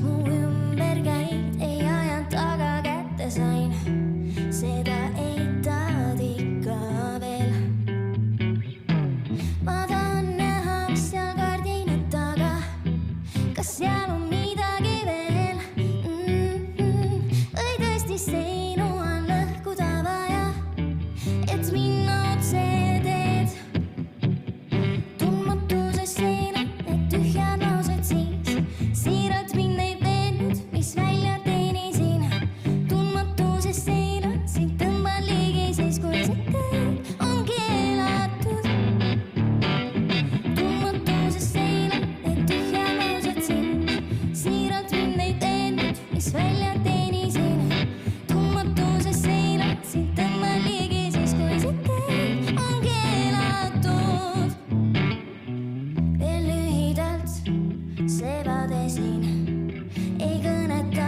mu ümber käid, ei ajanud taga kätte sain, seda eitad ikka veel. Ma tahan näha, mis seal kardinad taga, kas seal on midagi veel. Või tõesti seinu on lõhkuda vaja, et minna otse teed. Tundmatuse seinad, need tühjad laused siis, siiralt mind ei veennud, mis välja teenisin. Tundmatuse seinad, sind tõmban ligi siis, kui see kõik on keelatud. Tundmatuse seinad, need tühjad laused siis, siiralt mind ei veennud, mis välja teenisin. Tundmatuse seinad, sind tõmban ligi siis, kui see kõik on keelatud. Veel lühidalt seevad esin, ei kõneta